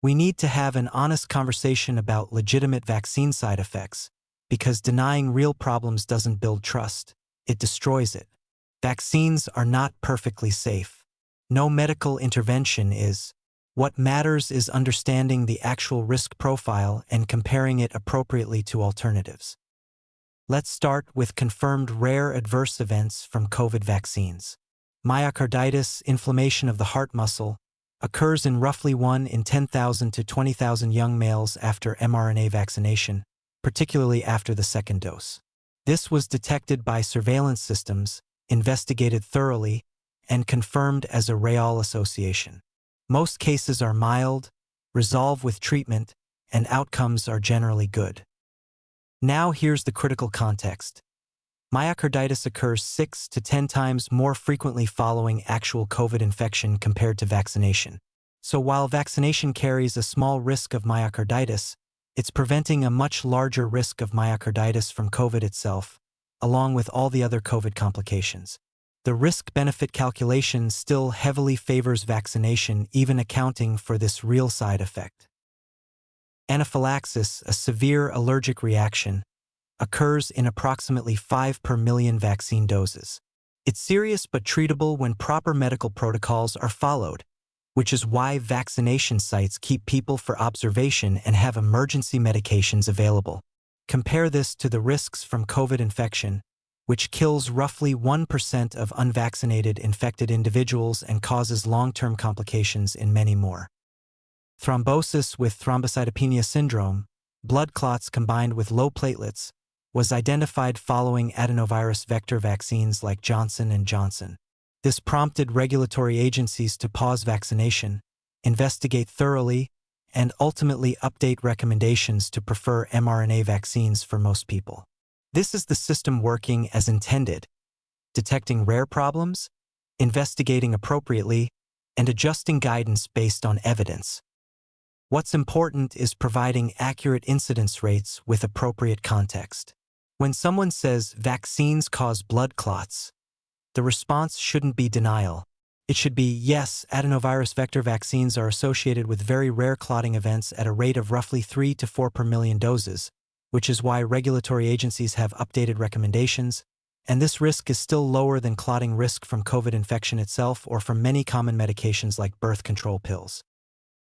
We need to have an honest conversation about legitimate vaccine side effects, because denying real problems doesn't build trust, it destroys it. Vaccines are not perfectly safe. No medical intervention is. What matters is understanding the actual risk profile and comparing it appropriately to alternatives. Let's start with confirmed rare adverse events from COVID vaccines. Myocarditis, inflammation of the heart muscle, occurs in roughly 1 in 10,000 to 20,000 young males after mRNA vaccination, particularly after the second dose. This was detected by surveillance systems, investigated thoroughly, and confirmed as a real association. Most cases are mild, resolve with treatment, and outcomes are generally good. Now here's the critical context. Myocarditis occurs 6 to 10 times more frequently following actual COVID infection compared to vaccination. So while vaccination carries a small risk of myocarditis, it's preventing a much larger risk of myocarditis from COVID itself, along with all the other COVID complications. The risk-benefit calculation still heavily favors vaccination, even accounting for this real side effect. Anaphylaxis, a severe allergic reaction, occurs in approximately 5 per million vaccine doses. It's serious but treatable when proper medical protocols are followed, which is why vaccination sites keep people for observation and have emergency medications available. Compare this to the risks from COVID infection, which kills roughly 1% of unvaccinated infected individuals and causes long-term complications in many more. Thrombosis with thrombocytopenia syndrome, blood clots combined with low platelets, was identified following adenovirus vector vaccines like Johnson & Johnson. This prompted regulatory agencies to pause vaccination, investigate thoroughly, and ultimately update recommendations to prefer mRNA vaccines for most people. This is the system working as intended, detecting rare problems, investigating appropriately, and adjusting guidance based on evidence. What's important is providing accurate incidence rates with appropriate context. When someone says vaccines cause blood clots, the response shouldn't be denial. It should be, yes, adenovirus vector vaccines are associated with very rare clotting events at a rate of roughly 3 to 4 per million doses, which is why regulatory agencies have updated recommendations, and this risk is still lower than clotting risk from COVID infection itself or from many common medications like birth control pills.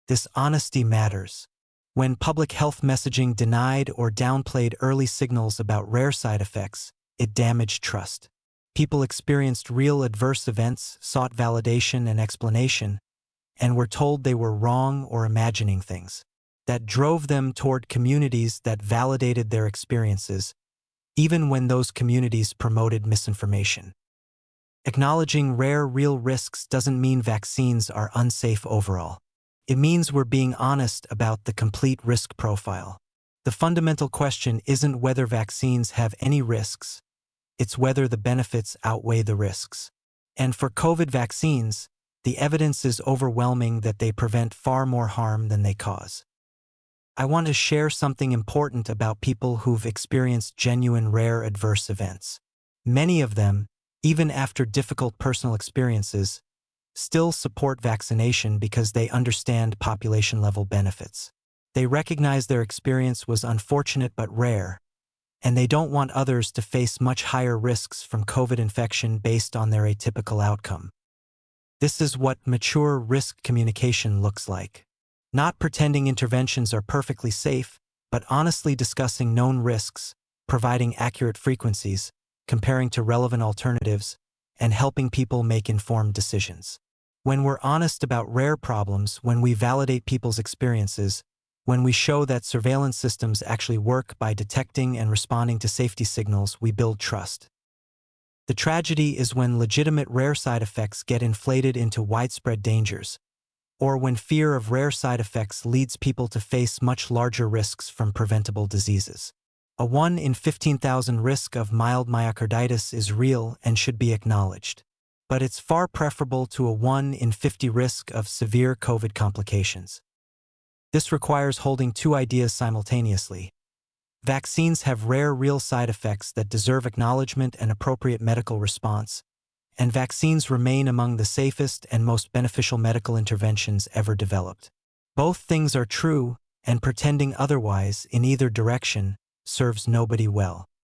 This honesty matters. When public health messaging denied or downplayed early signals about rare side effects, it damaged trust. People experienced real adverse events, sought validation and explanation, and were told they were wrong or imagining things. That drove them toward communities that validated their experiences, even when those communities promoted misinformation. Acknowledging rare real risks doesn't mean vaccines are unsafe overall. It means we're being honest about the complete risk profile. The fundamental question isn't whether vaccines have any risks, it's whether the benefits outweigh the risks. And for COVID vaccines, the evidence is overwhelming that they prevent far more harm than they cause. I want to share something important about people who've experienced genuine rare adverse events. Many of them, even after difficult personal experiences, still support vaccination because they understand population-level benefits. They recognize their experience was unfortunate but rare, and they don't want others to face much higher risks from COVID infection based on their atypical outcome. This is what mature risk communication looks like. Not pretending interventions are perfectly safe, but honestly discussing known risks, providing accurate frequencies, comparing to relevant alternatives, and helping people make informed decisions. When we're honest about rare problems, when we validate people's experiences, when we show that surveillance systems actually work by detecting and responding to safety signals, we build trust. The tragedy is when legitimate rare side effects get inflated into widespread dangers, or when fear of rare side effects leads people to face much larger risks from preventable diseases. A 1 in 15,000 risk of mild myocarditis is real and should be acknowledged. But it's far preferable to a 1 in 50 risk of severe COVID complications. This requires holding two ideas simultaneously. Vaccines have rare real side effects that deserve acknowledgement and appropriate medical response, and vaccines remain among the safest and most beneficial medical interventions ever developed. Both things are true, and pretending otherwise in either direction serves nobody well.